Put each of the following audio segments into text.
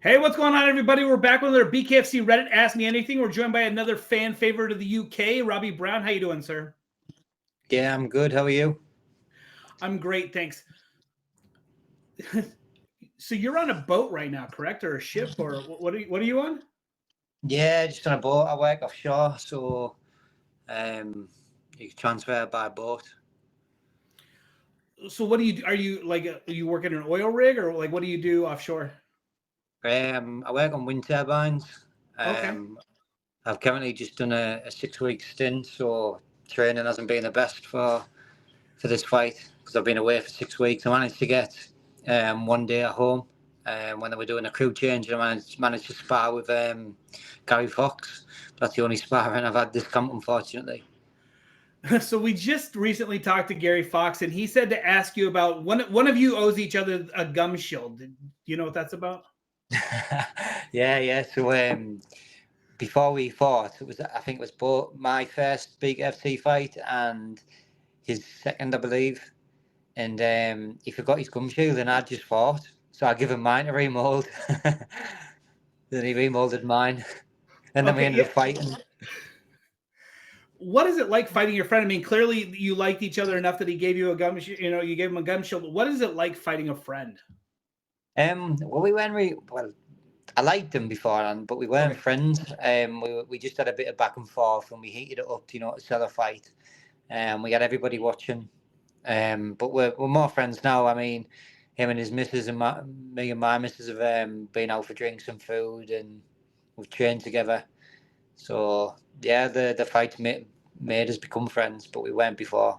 Hey, what's going on, everybody? We're back with another BKFC Reddit Ask Me Anything. We're joined by another fan favorite of the UK, Robbie Brown. How you doing, sir? Yeah, I'm good. How are you? I'm great, thanks. So you're on a boat right now, correct, or a ship, or what are you on? Yeah, just on a boat. I work offshore, so um, you can transfer by boat. So what do you do? Are you like are you working an oil rig, or like what do you do offshore? I work on wind turbines. Okay. Um, I've currently just done a 6 week stint, so training hasn't been the best for this fight because I've been away for 6 weeks. I managed to get one day at home when they were doing a crew change, and I managed to spar with Gary Fox. That's the only sparring I've had this camp, unfortunately. So we just recently talked to Gary Fox, and he said to ask you about one of you owes each other a gum shield. Do you know what that's about? Yeah. So before we fought, I think it was both my first big FC fight and his second, I believe. And he forgot his gum shield, and I just fought. So I give him mine to remold. Then he remolded mine, and then we Okay, ended yeah. up fighting. What is it like fighting your friend? I mean, clearly you liked each other enough that he gave you a gum. You gave him a gum shield. What is it like fighting a friend? Well, we weren't really well. I liked him beforehand, but we weren't Okay. friends. We just had a bit of back and forth, and we heated it up, to sell a fight. We had everybody watching. But we're more friends now. I mean, him and his missus and me and my missus have been out for drinks and food, and we've trained together. So yeah, the fight made us become friends, but we weren't before.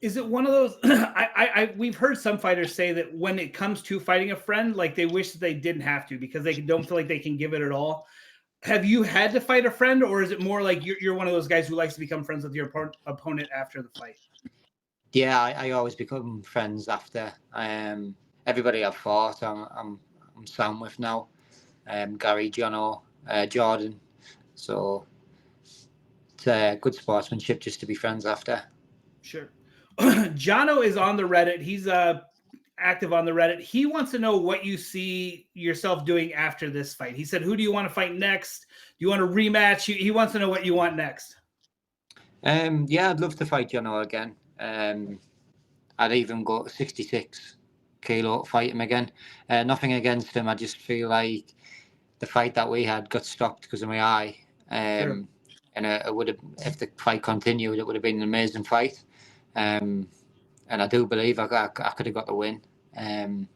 Is it one of those? We've heard some fighters say that when it comes to fighting a friend, like they wish that they didn't have to because they don't feel like they can give it at all. Have you had to fight a friend, or is it more like you're one of those guys who likes to become friends with your opponent after the fight? Yeah, I always become friends after. Everybody I've fought, I'm sound with now. Gary, Jono, Jordan. So it's good sportsmanship just to be friends after. Sure. Jono is on the Reddit. He's active on the Reddit. He wants to know what you see yourself doing after this fight. He said, "Who do you want to fight next? Do you want a rematch?" He wants to know what you want next. Yeah, I'd love to fight Jono again. I'd even go 66 kilo to fight him again. Nothing against him. I just feel like the fight that we had got stopped because of my eye. Sure. And it would have, if the fight continued, it would have been an amazing fight. Um, and I do believe I could have got the win. Um,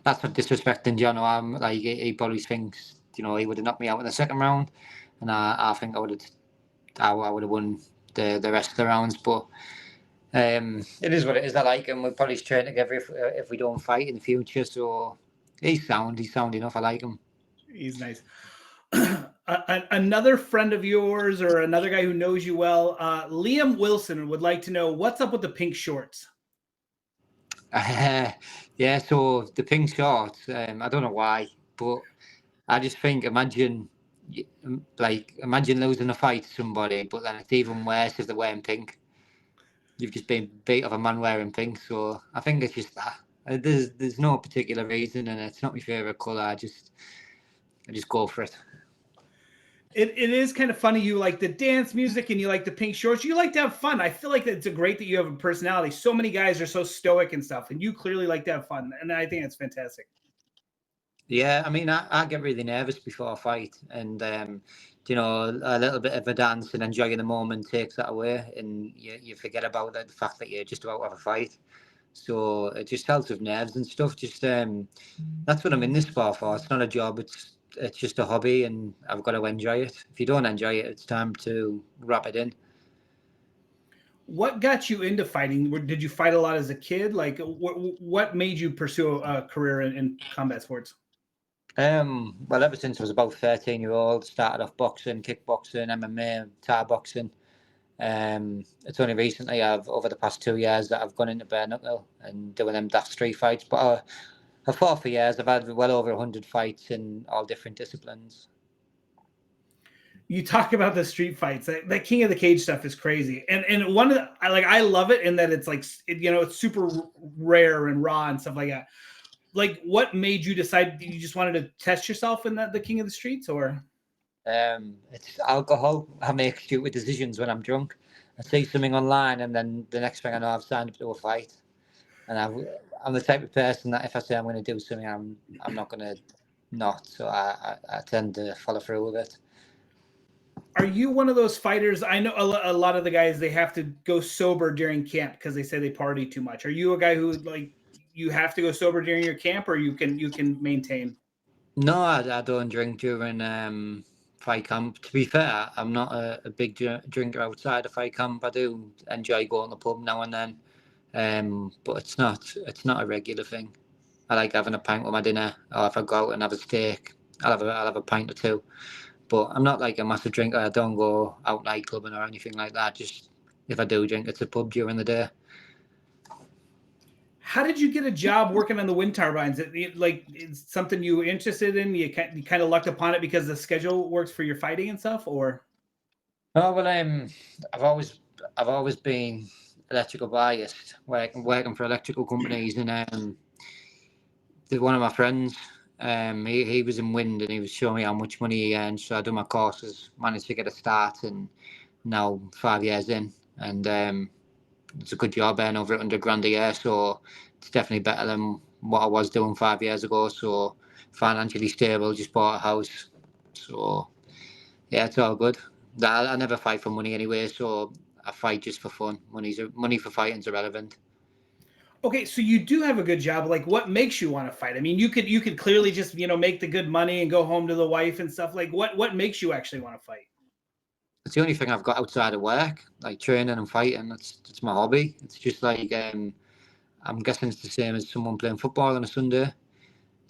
that's not disrespecting John. I'm like he probably thinks he would have knocked me out in the second round, and I think I would have won the rest of the rounds. But it is what it is. I like him. We'll probably train together if we don't fight in the future. So he's sound. He's sound enough. I like him. He's nice. Another friend of yours or another guy who knows you well, Liam Wilson, would like to know what's up with the pink shorts. Yeah. So the pink shorts. I don't know why, but I just think imagine losing a fight to somebody, but then it's even worse if they're wearing pink. You've just been beat of a man wearing pink. So I think it's just that. There's no particular reason, and it's not my favorite color. I just go for it. It is kind of funny. You like the dance music and you like the pink shorts. You like to have fun. I feel like it's a great that you have a personality. So many guys are so stoic and stuff, and you clearly like to have fun. And I think it's fantastic. Yeah, I mean, I get really nervous before a fight, and a little bit of a dance and enjoying the moment takes that away, and you forget about the fact that you're just about to have a fight. So it just helps with nerves and stuff. Just that's what I'm in this sport for. It's not a job. It's just a hobby, and I've got to enjoy it. If you don't enjoy it, it's time to wrap it in. What got you into fighting? Did you fight a lot as a kid? Like, what made you pursue a career in combat sports? Well, ever since I was about 13 year old, started off boxing, kickboxing, MMA, Thai boxing. It's only recently, over the past 2 years, that I've gone into bare knuckle and doing them daft street fights. But I've fought for years. I've had well over 100 fights in all different disciplines. You talk about the street fights. That King of the Cage stuff is crazy, and one of I love it in that it's like it's super rare and raw and stuff like that. like what made you decide you just wanted to test yourself in the King of the Streets, or? It's alcohol. I make stupid decisions when I'm drunk. I see something online, and then the next thing I know, I've signed up to a fight. And I'm the type of person that if I say I'm going to do something, I'm not going to not. So I tend to follow through with it. Are you one of those fighters? I know a lot of the guys, they have to go sober during camp because they say they party too much. Are you a guy who like you have to go sober during your camp, or you can maintain? No, I don't drink during fight camp. To be fair, I'm not a big drinker outside of fight camp. I do enjoy going to the pub now and then, but it's not a regular thing. I like having a pint with my dinner, or if I go out and have a steak, I'll have a pint or two. But I'm not like a massive drinker. I don't go out nightclubbing or anything like that. Just if I do drink, it's a pub during the day. How did you get a job working on the wind turbines? Like it's something you were interested in? You kind of lucked upon it because the schedule works for your fighting and stuff, or? Oh well, I've always I've always been electrical biased, working for electrical companies, and one of my friends, he was in wind, and he was showing me how much money he earned. So I done my courses, managed to get a start, and now 5 years in, and it's a good job, earning over 100 grand a year. So it's definitely better than what I was doing 5 years ago. So financially stable, just bought a house. So yeah, it's all good. I never fight for money anyway, so I fight just for fun. Money for fighting's irrelevant. Okay, so you do have a good job. Like, what makes you want to fight? I mean, you could clearly just make the good money and go home to the wife and stuff. Like, what makes you actually want to fight? It's the only thing I've got outside of work, like training and fighting. It's my hobby. It's just like I'm guessing it's the same as someone playing football on a Sunday.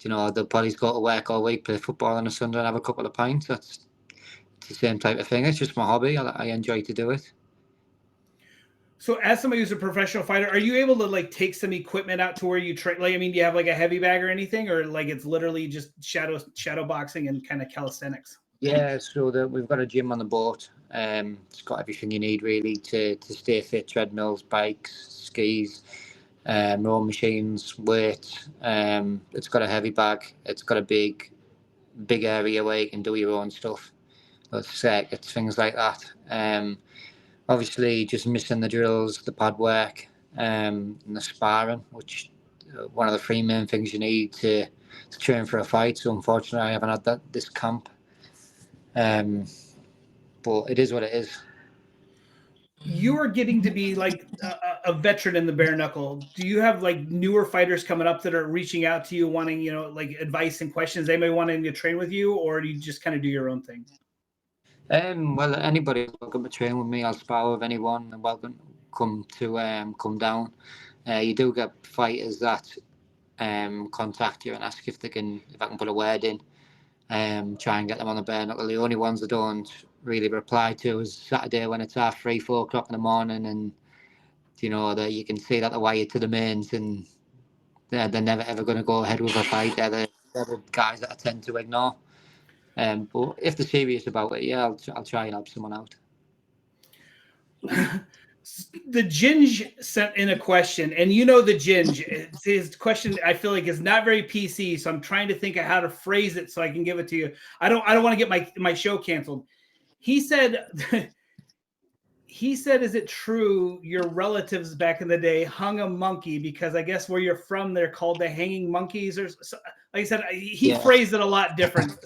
You know, they'll probably go to work all week, play football on a Sunday, and have a couple of pints. It's the same type of thing. It's just my hobby. I enjoy to do it. So, as somebody who's a professional fighter, are you able to like take some equipment out to where you train? Like, I mean, do you have like a heavy bag or anything, or like it's literally just shadow boxing and kind of calisthenics? Yeah, so we've got a gym on the boat. It's got everything you need really to stay fit: treadmills, bikes, skis, row machines, weights. It's got a heavy bag. It's got a big area where you can do your own stuff. It's things like that. Obviously, just missing the drills, the pad work, and the sparring, which one of the three main things you need to train for a fight. So unfortunately, I haven't had that this camp. Um, but it is what it is. You are getting to be like a veteran in the bare knuckle. Do you have like newer fighters coming up that are reaching out to you, wanting like advice and questions? They may want to train with you, or do you just kind of do your own thing? Well, anybody welcome to train with me. I'll spar with anyone, and welcome come to come down. You do get fighters that contact you and ask if I can put a word in. Try and get them on the bare knuckle. The only ones I don't really reply to is Saturday when it's 3, 4 o'clock in the morning, and that you can see that they're wired to the mains, and they're never ever going to go ahead with a fight. They're the guys that I tend to ignore. But if they're serious about it, yeah, I'll try and help someone out. The Ginge sent in a question, and the Ginge, his question I feel like is not very PC, so I'm trying to think of how to phrase it so I can give it to you. I don't want to get my show canceled. He said, is it true your relatives back in the day hung a monkey because I guess where you're from they're called the hanging monkeys, or like I said, he phrased it a lot different.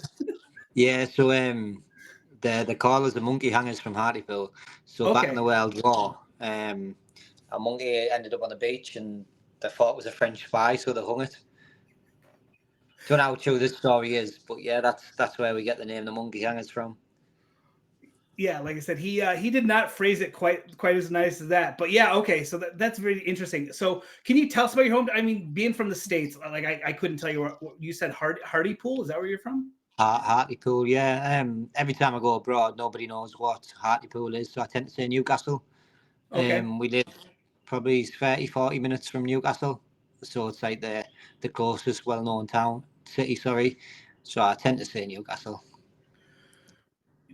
Yeah, so the call is the monkey hangers from Hartlepool. So back in the World War, a monkey ended up on the beach, and they thought it was a French spy, so they hung it. Don't know how true this story is, but yeah, that's where we get the name the monkey hangers from. Yeah, like I said, he did not phrase it quite as nice as that. But yeah, okay, so that's very interesting. So can you tell us about your home? I mean, being from the States, like I couldn't tell you what you said. Hartlepool, is that where you're from? Hartlepool, yeah. Every time I go abroad, nobody knows what Hartlepool is, so I tend to say Newcastle. Okay. We live probably 30, 40 minutes from Newcastle, so it's like the closest well-known city. Sorry, so I tend to say Newcastle.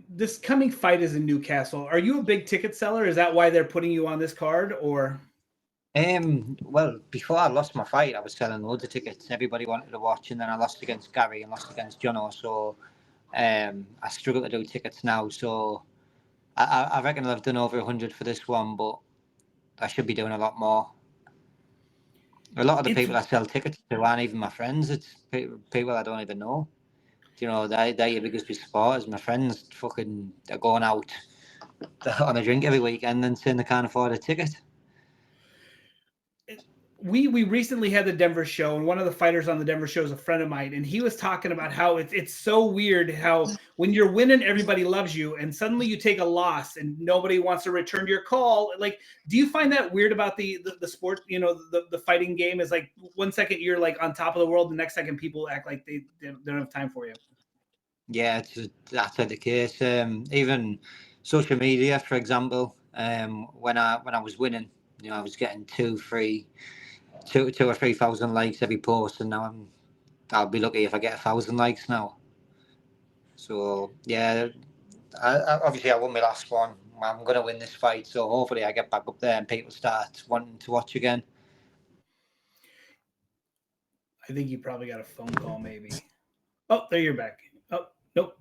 This coming fight is in Newcastle. Are you a big ticket seller? Is that why they're putting you on this card, or? Well, before I lost my fight, I was selling loads of tickets. Everybody wanted to watch, and then I lost against Gary and lost against Jono. So I struggle to do tickets now. So I reckon I've done over 100 for this one, but I should be doing a lot more. A lot of the It's people I sell tickets to aren't even my friends. It's people I don't even know. They're your biggest supporters. My friends fucking are going out on a drink every weekend and saying they can't afford a ticket. we recently had the Denver show, and one of the fighters on the Denver show is a friend of mine, and he was talking about how it's so weird how when you're winning, everybody loves you, and suddenly you take a loss and nobody wants to return your call. Like, do you find that weird about the sport? The fighting game is like 1 second you're like on top of the world, the next second people act like they don't have time for you. Yeah, that's the case. Even social media, for example, when I was winning, I was getting 2 or 3 thousand likes every post, and now I'll be lucky if I get 1,000 likes now. So yeah, obviously I won my last one. I'm gonna win this fight, so hopefully I get back up there and people start wanting to watch again. I think you probably got a phone call, maybe. Oh, there you're back. Oh, nope.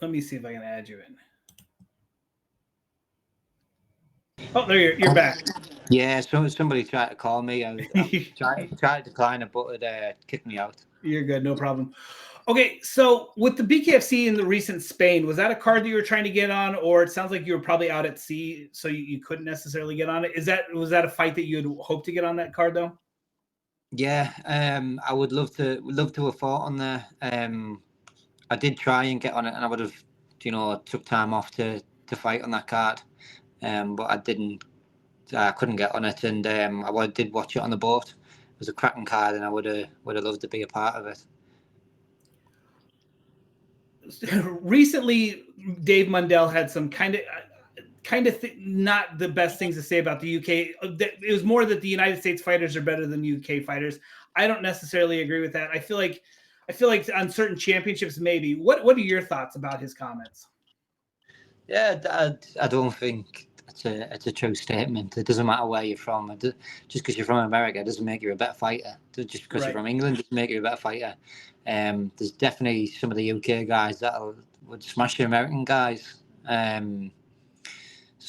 Let me see if I can add you in. Oh, there you're back. Yeah, so somebody tried to call me. I tried to decline it, but it kicked me out. You're good, no problem. Okay, so with the BKFC in the recent Spain, was that a card that you were trying to get on, or it sounds like you were probably out at sea, so you couldn't necessarily get on it? Was that a fight that you had hoped to get on that card though? Yeah, I would love to have fought on there. I did try and get on it, and I would have, took time off to fight on that card. But I didn't. I couldn't get on it, and did watch it on the boat. It was a cracking card, and I would have loved to be a part of it. Recently, Dave Mundell had some not the best things to say about the UK. It was more that the United States fighters are better than UK fighters. I don't necessarily agree with that. I feel like on certain championships, maybe. What are your thoughts about his comments? Yeah, I don't think it's a true statement. It doesn't matter where you're from. Just because you're from America doesn't make you a better fighter. Just because you're from England doesn't make you a better fighter. There's definitely some of the UK guys that would smash the American guys. So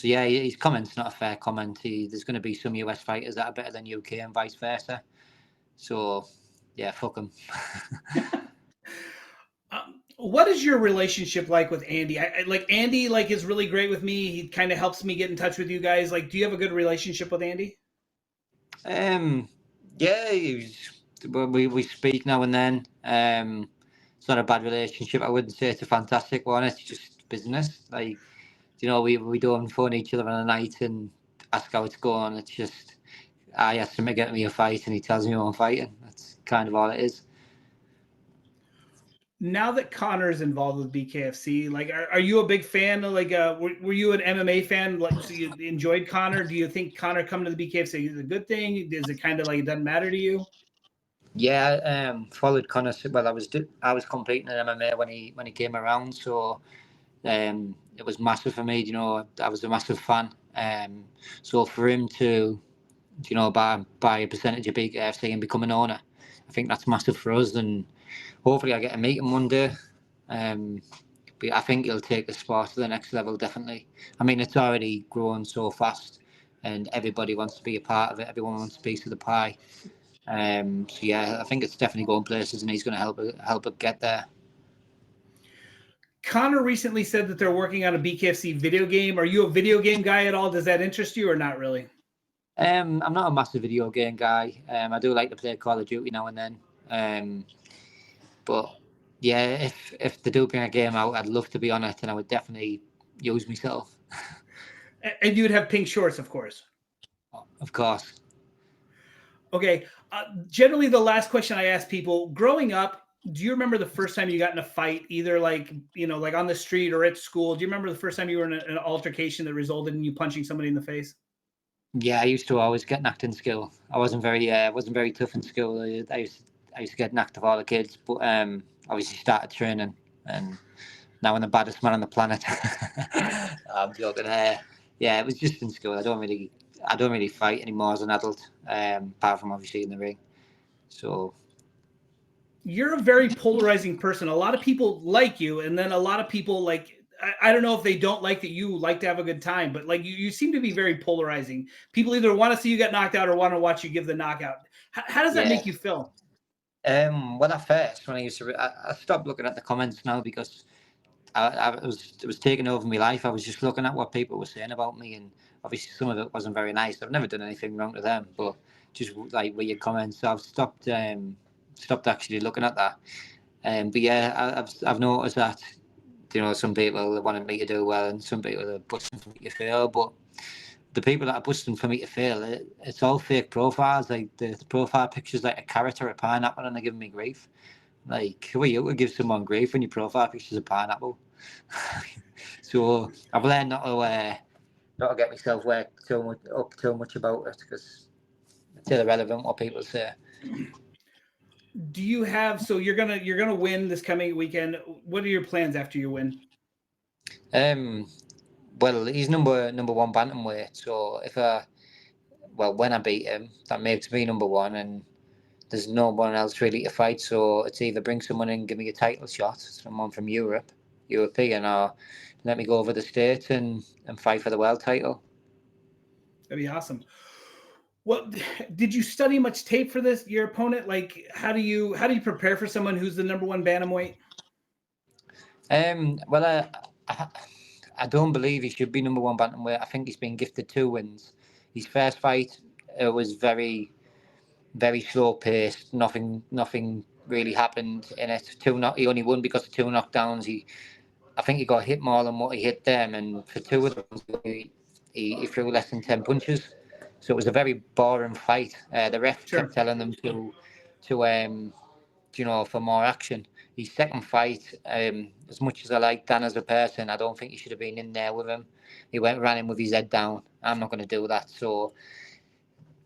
yeah, his comment's not a fair comment. There's going to be some US fighters that are better than UK and vice versa. So yeah, fuck him. What is your relationship like with Andy? Andy is really great with me. He kind of helps me get in touch with you guys. Like, do you have a good relationship with Andy? Yeah, we speak now and then. It's not a bad relationship. I wouldn't say it's a fantastic one. It's just business. Like, we don't phone each other on a night and ask how it's going. It's just I ask him to get me a fight, and he tells me who I'm fighting. That's kind of all it is. Now that Connor's involved with BKFC, are you a big fan? Were you an MMA fan? Like, so you enjoyed Connor? Do you think Connor coming to the BKFC is a good thing? Is it kind of like it doesn't matter to you? Yeah, followed Connor. Well, I was competing in MMA when he came around, so it was massive for me. I was a massive fan. So for him to buy a percentage of BKFC and become an owner, I think that's massive for us, and hopefully I get to meet him one day. But I think he'll take the sport to the next level, definitely. I mean, it's already grown so fast, and everybody wants to be a part of it. Everyone wants a piece of the pie. So yeah, I think it's definitely going places, and he's going to help it get there. Connor recently said that they're working on a BKFC video game. Are you a video game guy at all? Does that interest you or not really? I'm not a massive video game guy. I do like to play Call of Duty now and then. But yeah, if they do bring a game out, I'd love to be on it, and I would definitely use myself. And you would have pink shorts, of course. Of course. Okay. Generally, the last question I ask people: growing up, do you remember the first time you got in a fight, either like on the street or at school? Do you remember the first time you were in an altercation that resulted in you punching somebody in the face? Yeah, I used to always get knocked in school. I wasn't very tough in school. I used to get knocked off all the kids, but obviously started training, and now I'm the baddest man on the planet. I'm joking. Yeah, it was just in school. I don't really fight anymore as an adult, apart from obviously in the ring. So You're a very polarizing person. A lot of people like you, and then a lot of people like. I don't know if they don't like that you like to have a good time, but like you seem to be very polarizing. People either want to see you get knocked out or want to watch you give the knockout. How does that yeah. make you feel? Well, at first, when I used to, I stopped looking at the comments now because it was taking over my life. I was just looking at what people were saying about me, and obviously some of it wasn't very nice. I've never done anything wrong to them, but just like weird comments. So I've stopped actually looking at that. But yeah, I've noticed that some people wanted me to do well, and some people are busting for me to fail. But the people that are busting for me to fail, it's all fake profiles. Like the profile pictures like a carrot or a pineapple, and they're giving me grief. Like, who are you to give someone grief when your profile picture's a pineapple? So I've learned not to get myself worked too much about it because it's irrelevant what people say. Do you have so you're gonna win this coming weekend? What are your plans after you win? Um, well, he's number one bantamweight. So when I beat him, that makes me number one, and there's no one else really to fight. So it's either bring someone in, give me a title shot, someone from European, or let me go over the States and fight for the world title. That'd be awesome. Well, did you study much tape for this? Your opponent, like, how do you prepare for someone who's the number one bantamweight? Well, I, I don't believe he should be number one bantamweight. I think he's been gifted 2 wins. His first fight, it was very, very slow paced. Nothing really happened in it. He only won because of 2 knockdowns. I think he got hit more than what he hit them, and for 2 of them, he threw less than 10 punches. So it was a very boring fight. The ref kept Sure. telling them to for more action. His second fight, as much as I like Dan as a person, I don't think he should have been in there with him. He ran in with his head down. I'm not going to do that. So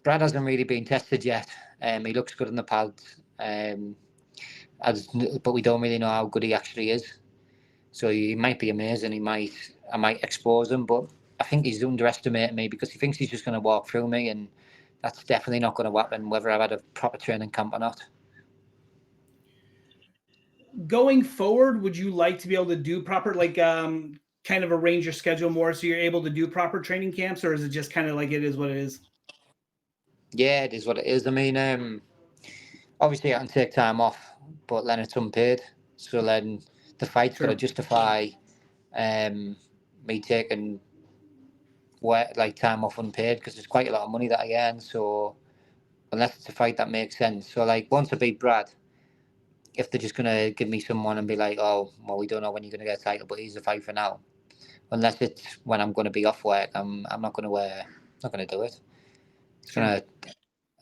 Brad hasn't really been tested yet. He looks good in the pads, but we don't really know how good he actually is. So he might be amazing. I might expose him, but I think he's underestimating me because he thinks he's just going to walk through me, and that's definitely not going to happen, whether I've had a proper training camp or not. Going forward, would you like to be able to do proper, like, kind of arrange your schedule more so you're able to do proper training camps, or is it just kind of like it is what it is? Yeah, it is what it is. I mean, obviously I can take time off, but then it's unpaid. So then the fight's got to Sure. justify um, me taking time off unpaid because there's quite a lot of money that I earn. So unless it's a fight that makes sense. So like once I beat Brad, if they're just gonna give me someone and be like, oh well, we don't know when you're gonna get a title, but here's a fight for now. Unless it's when I'm gonna be off work, I'm not gonna do it. It's Sure. gonna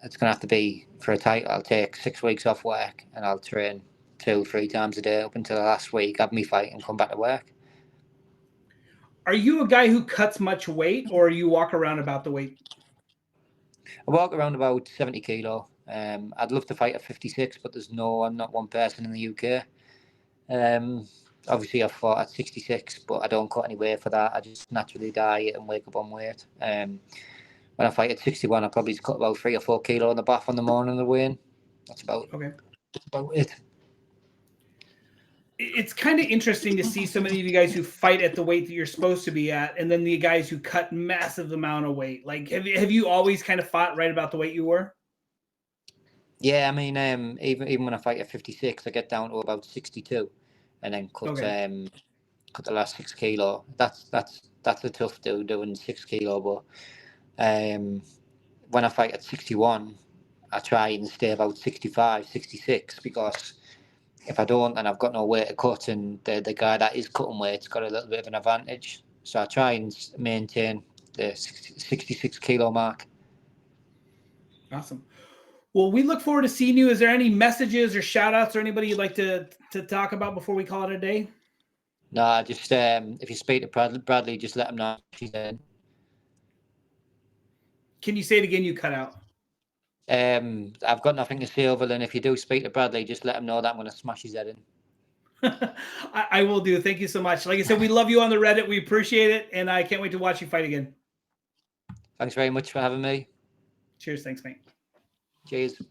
it's gonna have to be for a title. I'll take 6 weeks off work and I'll train 2-3 times a day up until the last week, have me fight and come back to work. Are you a guy who cuts much weight, or you walk around about the weight? I walk around about 70 kilo. I'd love to fight at 56, but I'm not one person in the UK. Um, Obviously, I've fought at 66, but I don't cut any weight for that. I just naturally diet and wake up on weight. When I fight at 61, I probably just cut about 3 or 4 kilo in the bath on the morning of the weigh-in. That's Okay. about it. It's kind of interesting to see so many of you guys who fight at the weight that you're supposed to be at, and then the guys who cut massive amount of weight. Like, have you always kind of fought right about the weight you were? Yeah, I mean, even when I fight at 56, I get down to about 62, and then Okay. cut the last 6 kilo. That's a tough do doing 6 kilo, but when I fight at 61, I try and stay about 65, 66 because if I don't and I've got no weight to cut and the guy that is cutting weight's got a little bit of an advantage. So I try and maintain the 66 kilo mark. Awesome. Well, we look forward to seeing you. Is there any messages or shout outs or anybody you'd like to talk about before we call it a day? No, just if you speak to Bradley, just let him know she's in. Can you say it again? You cut out. I've got nothing to say other than if you do speak to Bradley, just let him know that I'm going to smash his head in. I will do. Thank you so much. Like I said, we love you on the Reddit. We appreciate it. And I can't wait to watch you fight again. Thanks very much for having me. Cheers. Thanks, mate. Cheers.